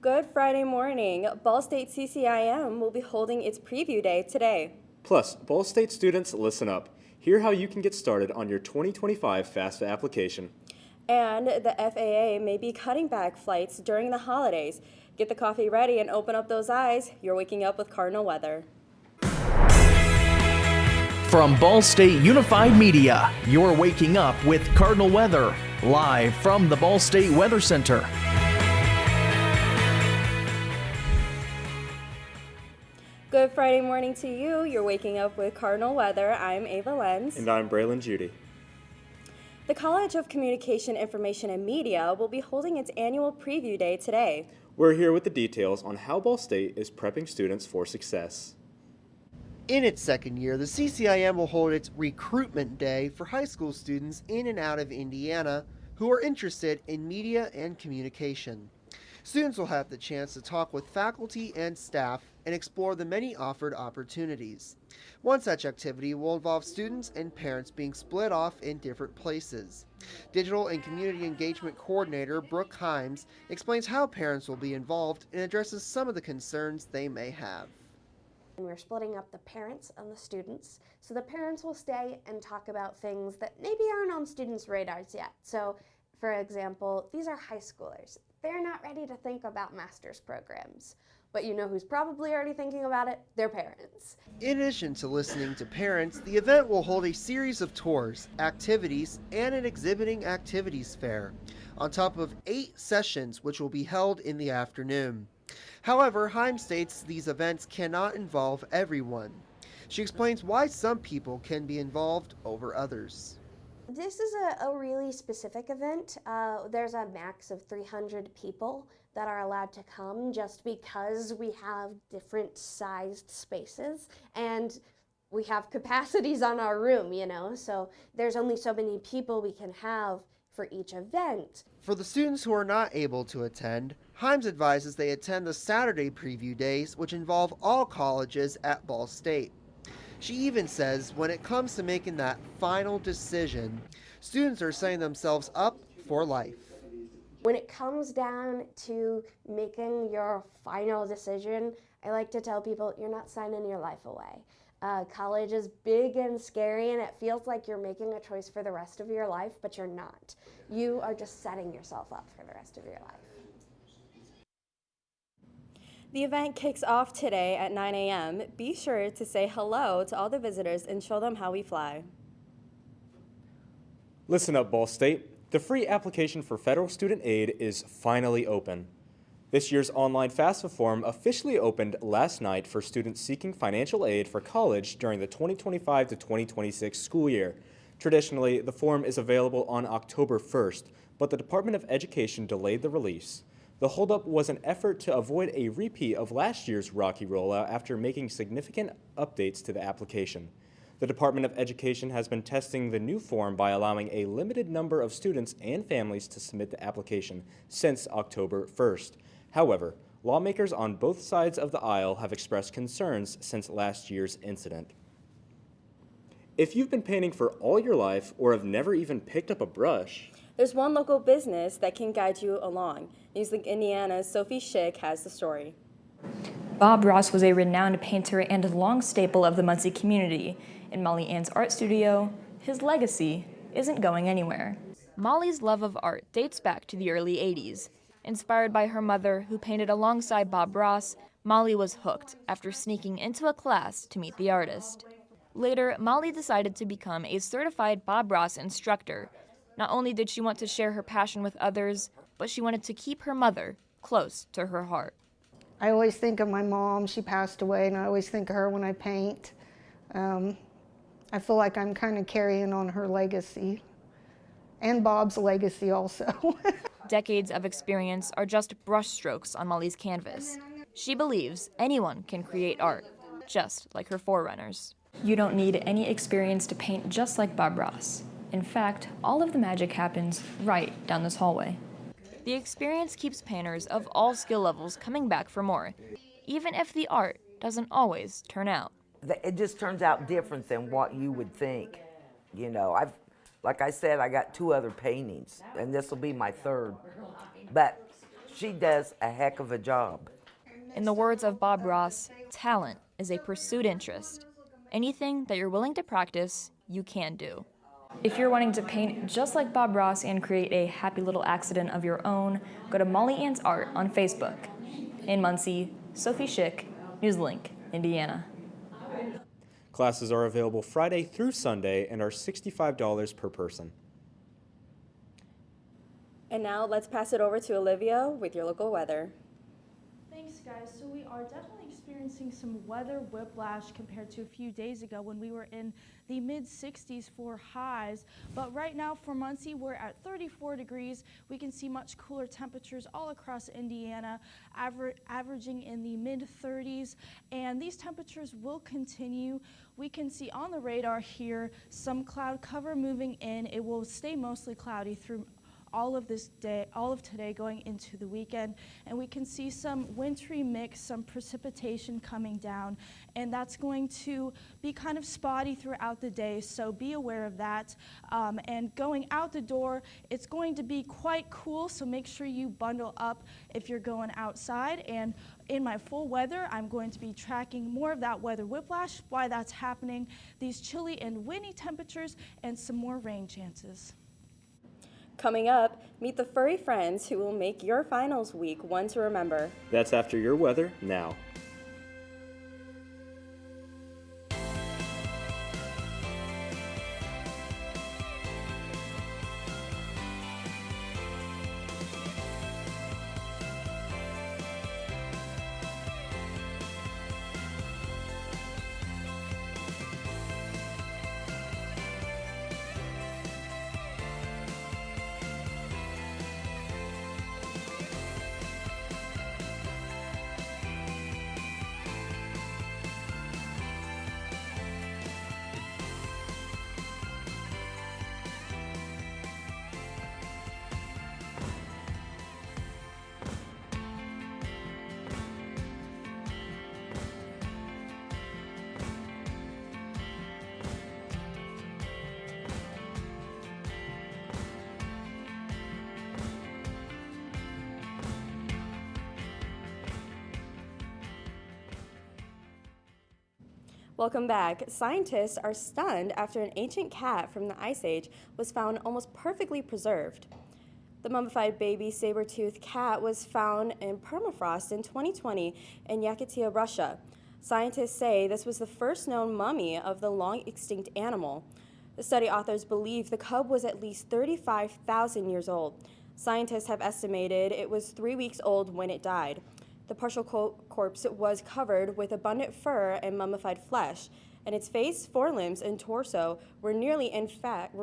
Good Friday morning. Ball State CCIM will be holding its preview day today. Plus, Ball State students, listen up. Hear how you can get started on your 2025 FAFSA application. And the FAA may be cutting back flights during the holidays. Get the coffee ready and open up those eyes. You're waking up with Cardinal weather. From Ball State Unified Media, you're waking up with Cardinal weather, live from the Ball State Weather Center. Good Friday morning to you. You're waking up with Cardinal weather. I'm Ava Lenz. And I'm Braylon Judy. The College of Communication, Information, and Media will be holding its annual preview day today. We're here with the details on how Ball State is prepping students for success. In its second year, the CCIM will hold its recruitment day for high school students in and out of Indiana who are interested in media and communication. Students will have the chance to talk with faculty and staff and explore the many offered opportunities. One such activity will involve students and parents being split off in different places. Digital and Community Engagement Coordinator Brooke Himes explains how parents will be involved and addresses some of the concerns they may have. And we're splitting up the parents and the students. So the parents will stay and talk about things that maybe aren't on students' radars yet. So, for example, these are high schoolers. They're not ready to think about master's programs. But you know who's probably already thinking about it? Their parents. In addition to listening to parents, the event will hold a series of tours, activities, and an exhibiting activities fair, on top of 8 sessions which will be held in the afternoon. However, Himes states these events cannot involve everyone. She explains why some people can be involved over others. This is a really specific event. There's a max of 300 people that are allowed to come just because we have different sized spaces and we have capacities on our room, so there's only so many people we can have for each event. For the students who are not able to attend, Himes advises they attend the Saturday preview days, which involve all colleges at Ball State. She even says when it comes to making that final decision, students are setting themselves up for life. When it comes down to making your final decision, I like to tell people you're not signing your life away. College is big and scary and it feels like you're making a choice for the rest of your life, but you're not. You are just setting yourself up for the rest of your life. The event kicks off today at 9 a.m. Be sure to say hello to all the visitors and show them how we fly. Listen up, Ball State. The free application for federal student aid is finally open. This year's online FAFSA form officially opened last night for students seeking financial aid for college during the 2025 to 2026 school year. Traditionally, the form is available on October 1st, but the Department of Education delayed the release. The holdup was an effort to avoid a repeat of last year's rocky rollout after making significant updates to the application. The Department of Education has been testing the new form by allowing a limited number of students and families to submit the application since October 1st. However, lawmakers on both sides of the aisle have expressed concerns since last year's incident. If you've been painting for all your life or have never even picked up a brush, there's one local business that can guide you along. Newslink Indiana's Sophie Schick has the story. Bob Ross was a renowned painter and long staple of the Muncie community. In Molly Ann's art studio, his legacy isn't going anywhere. Molly's love of art dates back to the early 80s. Inspired by her mother, who painted alongside Bob Ross, Molly was hooked after sneaking into a class to meet the artist. Later, Molly decided to become a certified Bob Ross instructor. Not only did she want to share her passion with others, but she wanted to keep her mother close to her heart. I always think of my mom. She passed away, and I always think of her when I paint. I feel like I'm kind of carrying on her legacy, and Bob's legacy also. Decades of experience are just brushstrokes on Molly's canvas. She believes anyone can create art, just like her forerunners. You don't need any experience to paint just like Bob Ross. In fact, all of the magic happens right down this hallway. The experience keeps painters of all skill levels coming back for more, even if the art doesn't always turn out. It just turns out different than what you would think. Like I said, I got 2 other paintings, and this will be my 3rd. But She does a heck of a job. In the words of Bob Ross, talent is a pursued interest. Anything that you're willing to practice, you can do. If you're wanting to paint just like Bob Ross and create a happy little accident of your own, go to Molly Ann's Art on Facebook. In Muncie, Sophie Schick, Newslink, Indiana. Classes are available Friday through Sunday and are $65 per person. And now let's pass it over to Olivia with your local weather. Thanks, guys. So we are definitely experiencing some weather whiplash compared to a few days ago when we were in the mid-60s for highs. But right now for Muncie, we're at 34 degrees. We can see much cooler temperatures all across Indiana, averaging in the mid-30s. And these temperatures will continue. We can see on the radar here some cloud cover moving in. It will stay mostly cloudy through all of today going into the weekend, and we can see some wintry mix, some precipitation coming down, and that's going to be kind of spotty throughout the day, so be aware of that. And going out the door, it's going to be quite cool, so make sure you bundle up if you're going outside. And in my full weather, I'm going to be tracking more of that weather whiplash, why that's happening, these chilly and windy temperatures, and some more rain chances. Coming up, meet the furry friends who will make your finals week one to remember. That's after your weather now. Welcome back. Scientists are stunned after an ancient cat from the Ice Age was found almost perfectly preserved. The mummified baby saber-toothed cat was found in permafrost in 2020 in Yakutia, Russia. Scientists say this was the first known mummy of the long-extinct animal. The study authors believe the cub was at least 35,000 years old. Scientists have estimated it was 3 weeks old when it died. The partial corpse was covered with abundant fur and mummified flesh, and its face, forelimbs, and torso were nearly intact.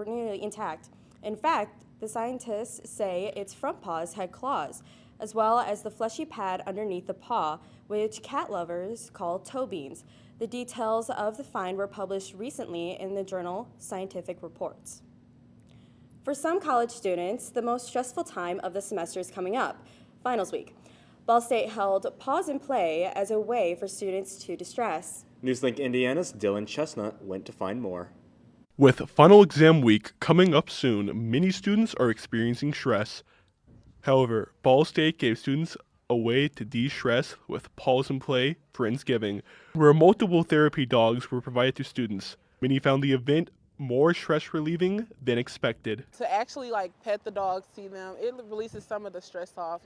In fact, the scientists say its front paws had claws, as well as the fleshy pad underneath the paw, which cat lovers call toe beans. The details of the find were published recently in the journal Scientific Reports. For some college students, the most stressful time of the semester is coming up, finals week. Ball State held Pause and Play as a way for students to distress. Newslink Indiana's Dylan Chestnut went to find more. With final exam week coming up soon, many students are experiencing stress. However, Ball State gave students a way to de-stress with Pause and Play Friendsgiving, where multiple therapy dogs were provided to students. Many found the event more stress relieving than expected. To actually pet the dogs, see them, it releases some of the stress off.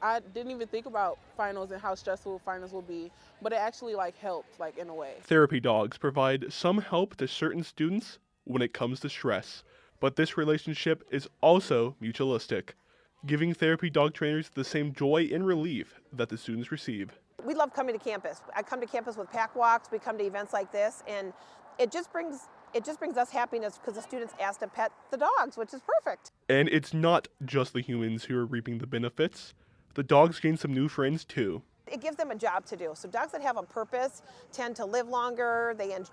I didn't even think about finals and how stressful finals will be, but it actually helped in a way. Therapy dogs provide some help to certain students when it comes to stress, but this relationship is also mutualistic, giving therapy dog trainers the same joy and relief that the students receive. We love coming to campus. I come to campus with pack walks, we come to events like this, and it just brings us happiness because the students ask to pet the dogs, which is perfect. And it's not just the humans who are reaping the benefits. The dogs gain some new friends too. It gives them a job to do. So dogs that have a purpose tend to live longer. It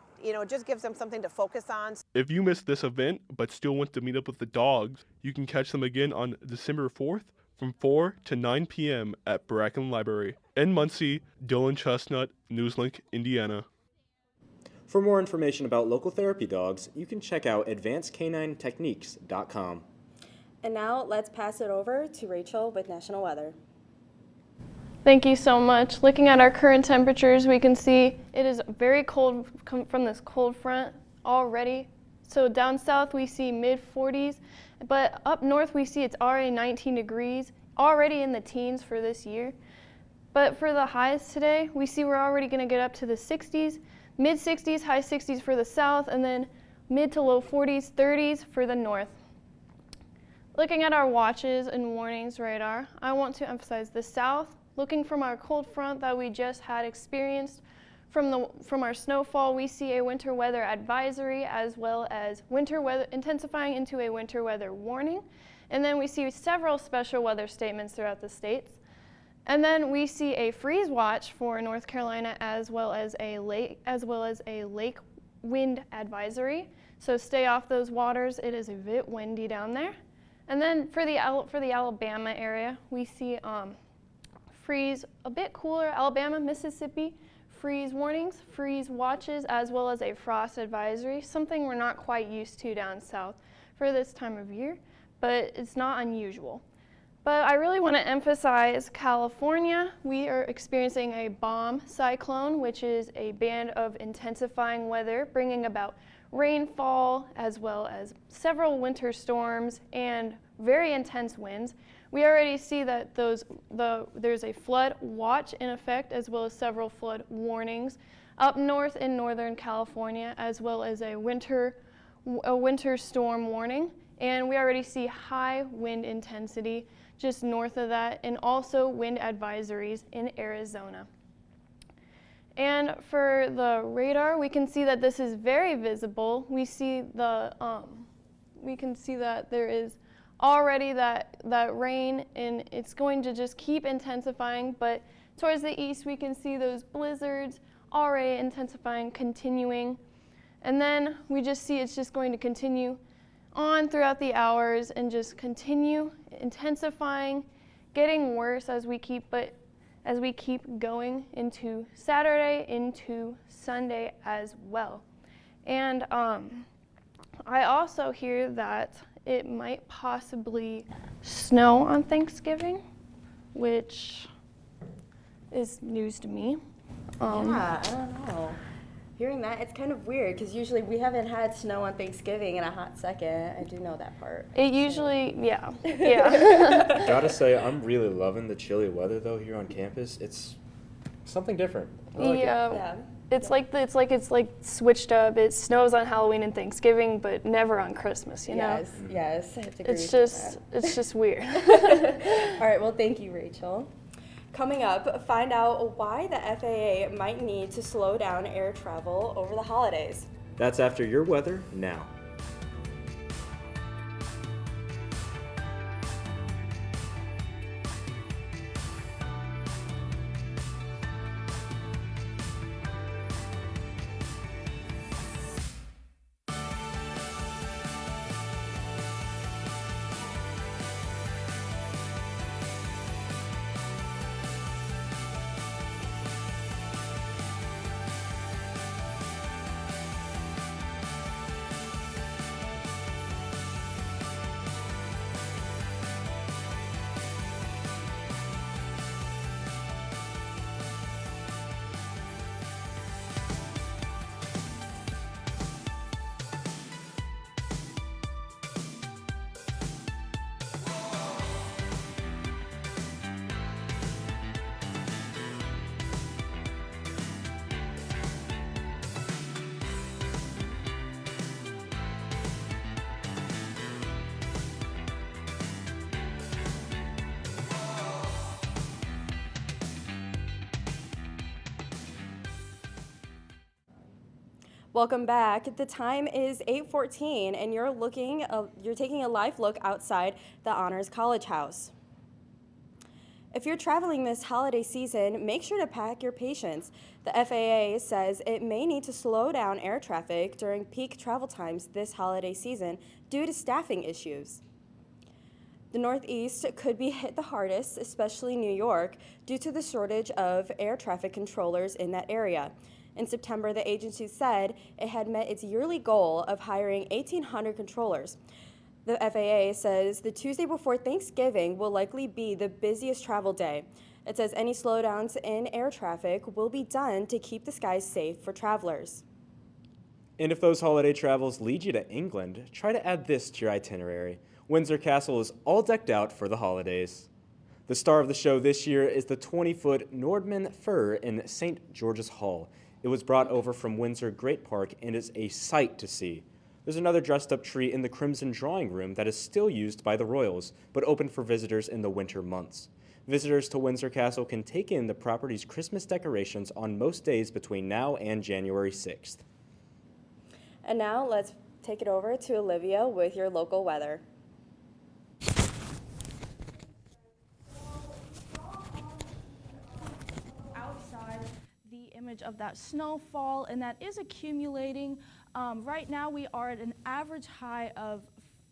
just gives them something to focus on. If you missed this event but still want to meet up with the dogs, you can catch them again on December 4th from 4 to 9 p.m. at Bracken Library. In Muncie, Dylan Chestnut, Newslink, Indiana. For more information about local therapy dogs, you can check out advancedcaninetechniques.com. And now let's pass it over to Rachel with National Weather. Thank you so much. Looking at our current temperatures, we can see it is very cold from this cold front already. So down south we see mid 40s, but up north we see it's already 19 degrees, already in the teens for this year. But for the highs today, we see we're already going to get up to the 60s, mid 60s, high 60s for the south, and then mid to low 40s, 30s for the north. Looking at our watches and warnings radar, I want to emphasize the south. Looking from our cold front that we just had experienced, from our snowfall, we see a winter weather advisory as well as winter weather intensifying into a winter weather warning. And then we see several special weather statements throughout the states. And then we see a freeze watch for North Carolina as well as a lake wind advisory. So stay off those waters. It is a bit windy down there. And then for the Alabama area, we see freeze a bit cooler, Alabama, Mississippi, freeze warnings, freeze watches, as well as a frost advisory, something we're not quite used to down south for this time of year, but it's not unusual. But I really want to emphasize California. We are experiencing a bomb cyclone, which is a band of intensifying weather, bringing about rainfall, as well as several winter storms and very intense winds. We already see that there's a flood watch in effect, as well as several flood warnings up north in Northern California, as well as a winter storm warning. And we already see high wind intensity just north of that, and also wind advisories in Arizona. And for the radar, we can see that this is very visible. We see we can see that there is already that rain, and it's going to just keep intensifying, but towards the east we can see those blizzards already intensifying, continuing. And then we just see it's just going to continue on throughout the hours and just continue intensifying, getting worse as we keep going into Saturday, into Sunday as well. And I also hear that it might possibly snow on Thanksgiving, which is news to me. Yeah, I don't know. Hearing that, it's kind of weird because usually we haven't had snow on Thanksgiving in a hot second. I do know that part. It usually, yeah. Gotta say, I'm really loving the chilly weather though here on campus. It's something different. I like it. It's like switched up. It snows on Halloween and Thanksgiving, but never on Christmas. You know. Yes. I have to agree It's with it's just weird. that. All right. Well, thank you, Rachel. Coming up, find out why the FAA might need to slow down air travel over the holidays. That's after your weather now. Welcome back. The time is 8:14, and you're taking a live look outside the Honors College House. If you're traveling this holiday season, make sure to pack your patience. The FAA says it may need to slow down air traffic during peak travel times this holiday season due to staffing issues. The Northeast could be hit the hardest, especially New York, due to the shortage of air traffic controllers in that area. In September, the agency said it had met its yearly goal of hiring 1,800 controllers. The FAA says the Tuesday before Thanksgiving will likely be the busiest travel day. It says any slowdowns in air traffic will be done to keep the skies safe for travelers. And if those holiday travels lead you to England, try to add this to your itinerary. Windsor Castle is all decked out for the holidays. The star of the show this year is the 20-foot Nordmann fir in St. George's Hall. It was brought over from Windsor Great Park and is a sight to see. There's another dressed-up tree in the Crimson Drawing Room that is still used by the royals, but open for visitors in the winter months. Visitors to Windsor Castle can take in the property's Christmas decorations on most days between now and January 6th. And now let's take it over to Olivia with your local weather. Outside, the image of that snowfall, and that is accumulating. Right now we are at an average high of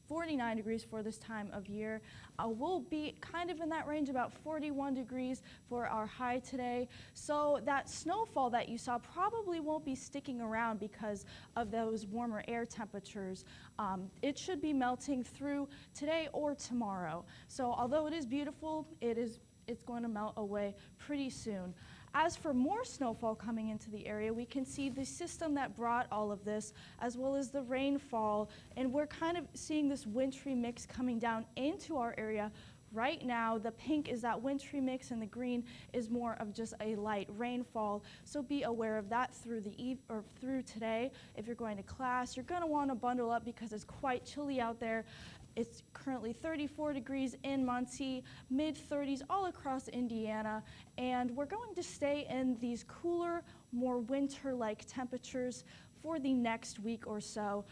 49 degrees for this time of year. We'll be kind of in that range, about 41 degrees for our high today. So that snowfall that you saw probably won't be sticking around because of those warmer air temperatures. It should be melting through today or tomorrow. So although it is beautiful, it's going to melt away pretty soon. As for more snowfall coming into the area, we can see the system that brought all of this, as well as the rainfall, and we're kind of seeing this wintry mix coming down into our area. Right now, the pink is that wintry mix, and the green is more of just a light rainfall. So be aware of that through through today. If you're going to class, you're going to want to bundle up because it's quite chilly out there. It's currently 34 degrees in Muncie, mid-30s all across Indiana, and we're going to stay in these cooler, more winter-like temperatures for the next week or so.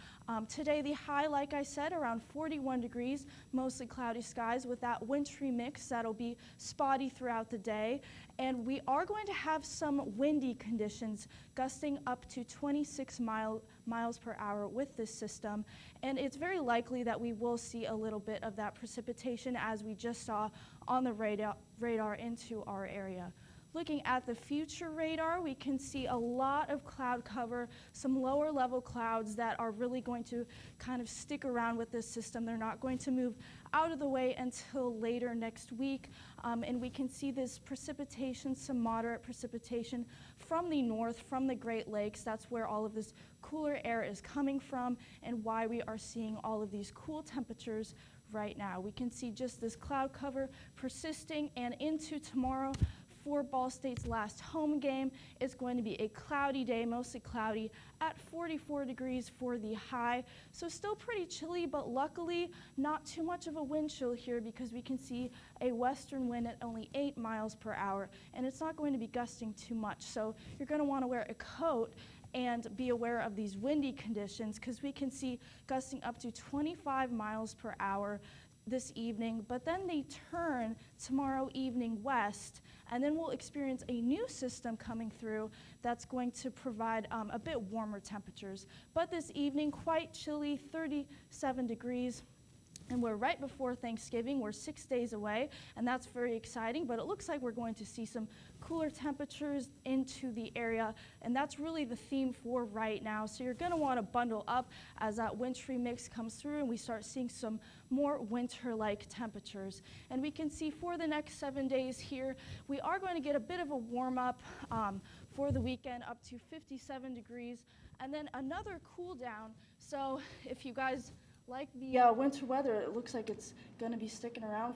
Today the high, like I said, around 41 degrees, mostly cloudy skies with that wintry mix that'll be spotty throughout the day. And we are going to have some windy conditions gusting up to 26 miles per hour with this system. And it's very likely that we will see a little bit of that precipitation as we just saw on the radar into our area. Looking at the future radar, we can see a lot of cloud cover, some lower level clouds that are really going to kind of stick around with this system. They're not going to move out of the way until later next week. And we can see this precipitation, some moderate precipitation from the north, from the Great Lakes. That's where all of this cooler air is coming from and why we are seeing all of these cool temperatures right now. We can see just this cloud cover persisting, and into tomorrow, for Ball State's last home game, it's going to be a cloudy day, mostly cloudy, at 44 degrees for the high. So still pretty chilly, but luckily not too much of a wind chill here because we can see a western wind at only 8 miles per hour, and it's not going to be gusting too much. So you're going to want to wear a coat and be aware of these windy conditions because we can see gusting up to 25 miles per hour this evening, but then they turn tomorrow evening west, and then we'll experience a new system coming through that's going to provide a bit warmer temperatures. But this evening, quite chilly, 37 degrees. And we're right before Thanksgiving. We're 6 days away, and that's very exciting, but it looks like we're going to see some cooler temperatures into the area, and that's really the theme for right now. So you're going to want to bundle up as that wintry mix comes through and we start seeing some more winter-like temperatures. And we can see for the next 7 days here, we are going to get a bit of a warm-up for the weekend, up to 57 degrees, and then another cool down. So if you guys like the winter weather, it looks like it's going to be sticking around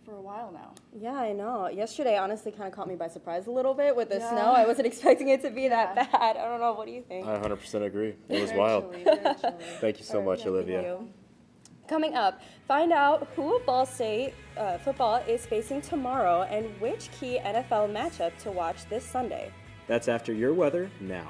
for a while now. Yeah, I know. Yesterday honestly kind of caught me by surprise a little bit with the snow. I wasn't expecting it to be that bad. I don't know. What do you think? I 100% agree. It was Very wild. chilly, very chilly. Thank you so much, Olivia. Thank you. Coming up, find out who Ball State football is facing tomorrow and which key NFL matchup to watch this Sunday. That's after your weather now.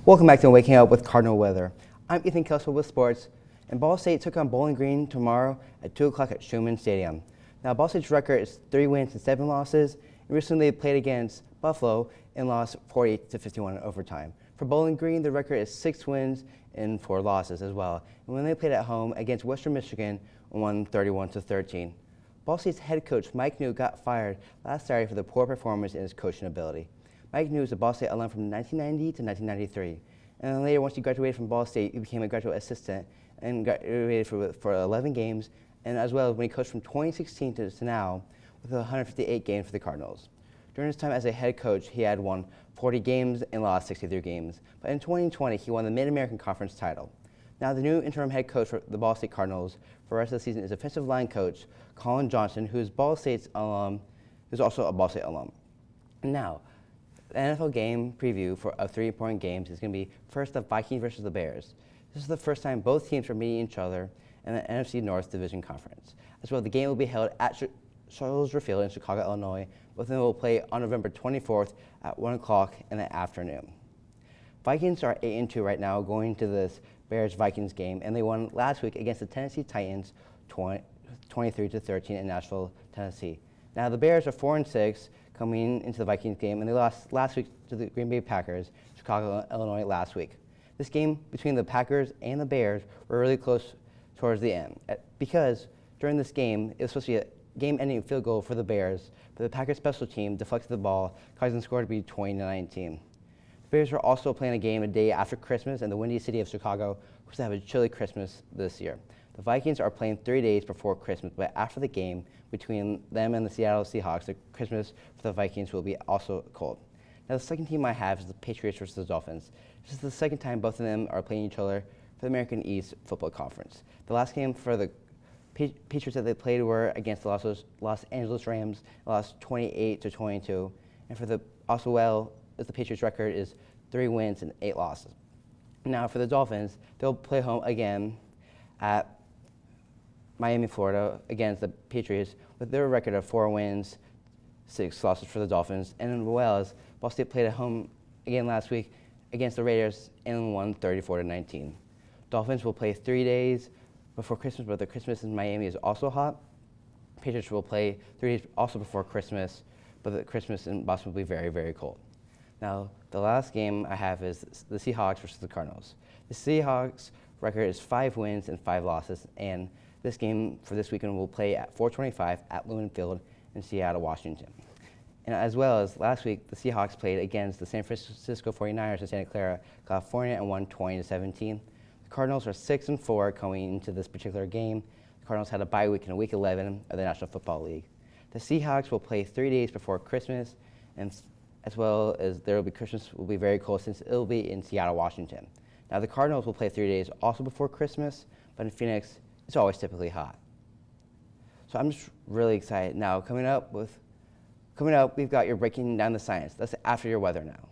Welcome back to Waking Up with Cardinal Weather. I'm Ethan Kessel with sports, and Ball State took on Bowling Green tomorrow at 2 o'clock at Schumann Stadium. Now, Ball State's record is 3 wins and 7 losses, and recently they played against Buffalo and lost 48-51 in overtime. For Bowling Green, the record is 6 wins and 4 losses as well. And when they played at home against Western Michigan, won 31-13. Ball State's head coach Mike New got fired last Saturday for the poor performance in his coaching ability. Mike New is a Ball State alum from 1990 to 1993. And then later, once he graduated from Ball State, he became a graduate assistant and graduated for 11 games, and as well as when he coached from 2016 to now with 158 games for the Cardinals. During his time as a head coach, he had won 40 games and lost 63 games. But in 2020, he won the Mid-American Conference title. Now, the new interim head coach for the Ball State Cardinals for the rest of the season is offensive line coach Colin Johnson, who is Ball State's alum, who's also a Ball State alum. Now, the NFL game preview of 3 important games is going to be first the Vikings versus the Bears. This is the first time both teams are meeting each other in the NFC North Division Conference. As well, the game will be held at Soldier Field in Chicago, Illinois. Both of them will play on November 24th at 1 o'clock in the afternoon. Vikings are 8-2 right now going to this Bears-Vikings game, and they won last week against the Tennessee Titans 23-13 in Nashville, Tennessee. Now, the Bears are 4-6 coming into the Vikings game, and they lost last week to the Green Bay Packers, Chicago, Illinois last week. This game between the Packers and the Bears were really close towards the end, because during this game, it was supposed to be a game-ending field goal for the Bears, but the Packers special team deflected the ball, causing the score to be 20-19. The Bears are also playing a game a day after Christmas in the windy city of Chicago, which will have a chilly Christmas this year. The Vikings are playing 3 days before Christmas, but after the game between them and the Seattle Seahawks, the Christmas for the Vikings will be also cold. Now, the second team I have is the Patriots versus the Dolphins. This is the second time both of them are playing each other for the American East Football Conference. The last game for the Patriots that they played were against the Los Angeles Rams, lost 28-22, and for the the Patriots record is 3 wins and 8 losses. Now, for the Dolphins, they'll play home again at Miami, Florida, against the Patriots with their record of 4 wins, 6 losses for the Dolphins. And as well as Ball State played at home again last week against the Raiders and won 34-19. Dolphins will play 3 days before Christmas, but the Christmas in Miami is also hot. Patriots will play 3 days also before Christmas, but the Christmas in Boston will be very, very cold. Now, the last game I have is the Seahawks versus the Cardinals. The Seahawks record is 5 wins and 5 losses, and this game for this weekend will play at 4:25 at Lumen Field in Seattle, Washington. And as well as last week, the Seahawks played against the San Francisco 49ers in Santa Clara, California, and won 20-17. The Cardinals are 6-4 going into this particular game. The Cardinals had a bye week in week 11 of the National Football League. The Seahawks will play 3 days before Christmas, and as well as Christmas will be very cold since it will be in Seattle, Washington. Now, the Cardinals will play 3 days also before Christmas, but in Phoenix, it's always typically hot. So I'm just really excited. Now, coming up, we've got your Breaking Down the Science. That's after your weather now.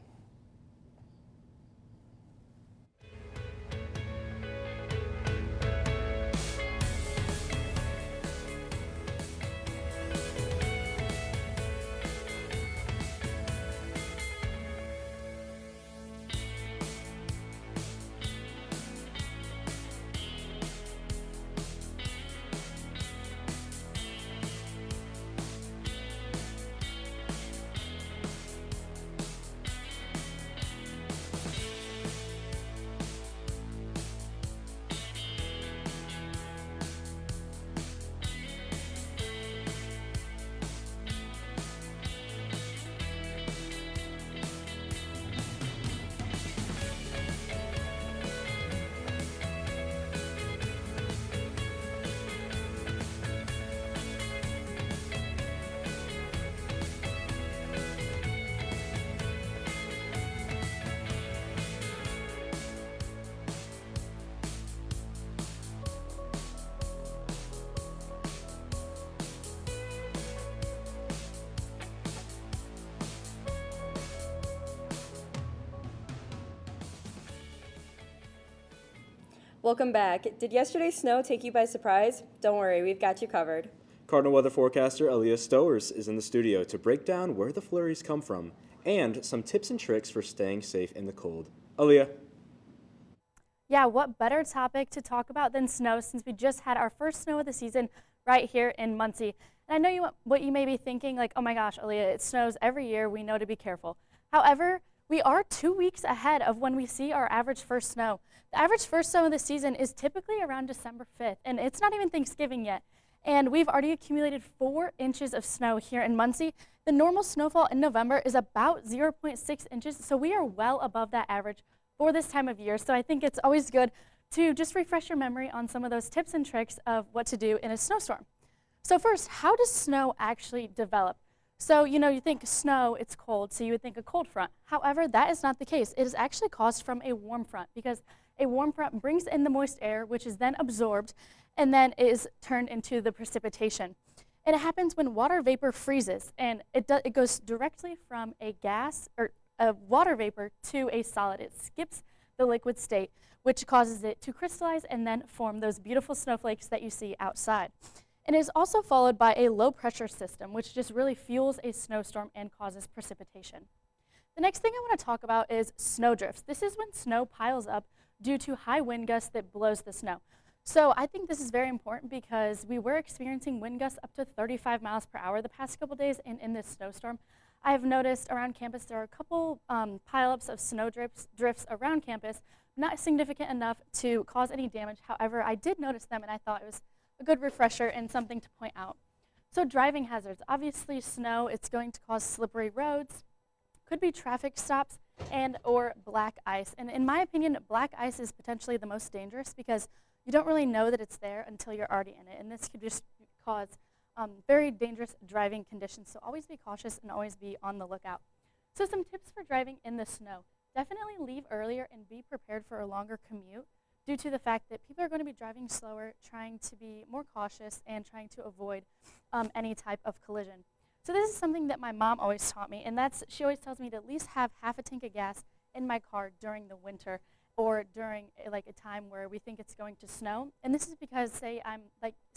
Welcome back. Did yesterday's snow take you by surprise? Don't worry, we've got you covered. Cardinal weather forecaster Elias Stowers is in the studio to break down where the flurries come from and some tips and tricks for staying safe in the cold. Aaliyah. Yeah, what better topic to talk about than snow since we just had our first snow of the season right here in Muncie. And I know what you may be thinking, like, oh my gosh, Aaliyah, it snows every year. We know to be careful. However, we are 2 weeks ahead of when we see our average first snow. The average first snow of the season is typically around December 5th, and it's not even Thanksgiving yet. And we've already accumulated 4 inches of snow here in Muncie. The normal snowfall in November is about 0.6 inches, so we are well above that average for this time of year. So I think it's always good to just refresh your memory on some of those tips and tricks of what to do in a snowstorm. So first, how does snow actually develop? So, you think snow, it's cold, so you would think a cold front. However, that is not the case. It is actually caused from a warm front because a warm front brings in the moist air, which is then absorbed and then is turned into the precipitation. And it happens when water vapor freezes, and it goes directly from a gas or a water vapor to a solid. It skips the liquid state, which causes it to crystallize and then form those beautiful snowflakes that you see outside. And it is also followed by a low pressure system, which just really fuels a snowstorm and causes precipitation. The next thing I want to talk about is snowdrifts. This is when snow piles up due to high wind gusts that blows the snow. So I think this is very important because we were experiencing wind gusts up to 35 miles per hour the past couple days, and in this snowstorm, I have noticed around campus there are a couple pileups of snow drifts around campus, not significant enough to cause any damage. However, I did notice them, and I thought it was a good refresher and something to point out. So driving hazards. Obviously, snow, it's going to cause slippery roads, could be traffic stops, and or black ice. And in my opinion, black ice is potentially the most dangerous because you don't really know that it's there until you're already in it. And this could just cause very dangerous driving conditions. So always be cautious and always be on the lookout. So some tips for driving in the snow. Definitely leave earlier and be prepared for a longer commute due to the fact that people are going to be driving slower, trying to be more cautious, and trying to avoid any type of collision. So this is something that my mom always taught me, and she always tells me to at least have half a tank of gas in my car during the winter or during like a time where we think it's going to snow. And this is because say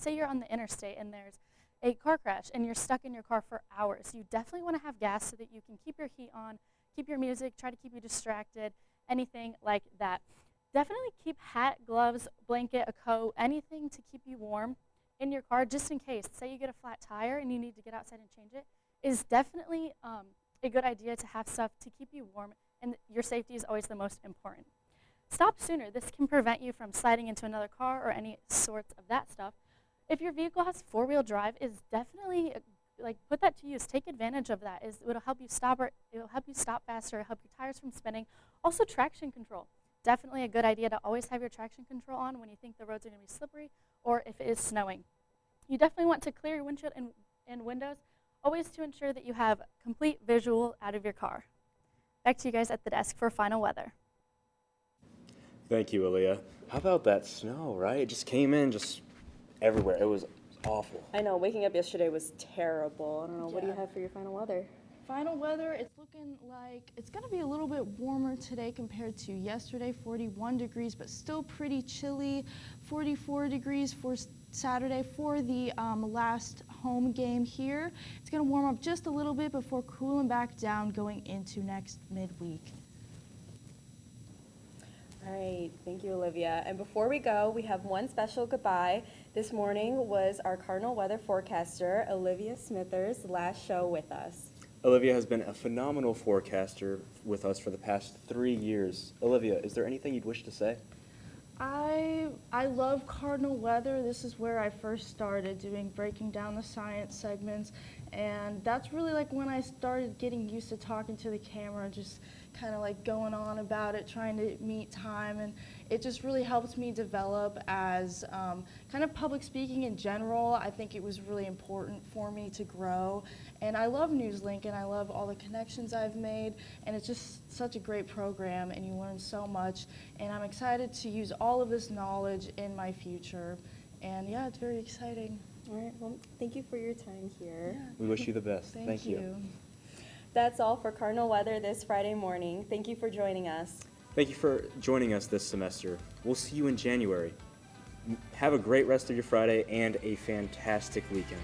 you're on the interstate and there's a car crash and you're stuck in your car for hours. You definitely want to have gas so that you can keep your heat on, keep your music, try to keep you distracted, anything like that. Definitely keep hat, gloves, blanket, a coat, anything to keep you warm in your car just in case. Say you get a flat tire and you need to get outside and change it. Is definitely a good idea to have stuff to keep you warm, and your safety is always the most important. Stop sooner. This can prevent you from sliding into another car or any sorts of that stuff. If your vehicle has four-wheel drive, is definitely put that to use. Take advantage of that. It'll help you stop faster, it'll help your tires from spinning. Also traction control. Definitely a good idea to always have your traction control on when you think the roads are going to be slippery or if it is snowing. You definitely want to clear your windshield and windows, always to ensure that you have complete visual out of your car. Back to you guys at the desk for final weather. Thank you, Aaliyah. How about that snow, right? It just came in just everywhere. It was awful. I know, waking up yesterday was terrible. I don't know, what do you have for your final weather? Final weather, it's looking like it's going to be a little bit warmer today compared to yesterday, 41 degrees, but still pretty chilly, 44 degrees for Saturday for the last home game here. It's going to warm up just a little bit before cooling back down going into next midweek. All right, thank you, Olivia. And before we go, we have one special goodbye. This morning was our Cardinal weather forecaster, Olivia Smithers' last show with us. Olivia has been a phenomenal forecaster with us for the past 3 years. Olivia, is there anything you'd wish to say? I love Cardinal weather. This is where I first started breaking down the science segments, and that's really like when I started getting used to talking to the camera, just kind of like going on about it, trying to meet time, and it just really helped me develop as kind of public speaking in general. I think it was really important for me to grow, and I love NewsLink, and I love all the connections I've made, and it's just such a great program, and you learn so much, and I'm excited to use all of this knowledge in my future, and yeah, it's very exciting. All right, well, thank you for your time here. Yeah. We wish you the best. Thank you. That's all for Cardinal Weather this Friday morning. Thank you for joining us. Thank you for joining us this semester. We'll see you in January. Have a great rest of your Friday and a fantastic weekend.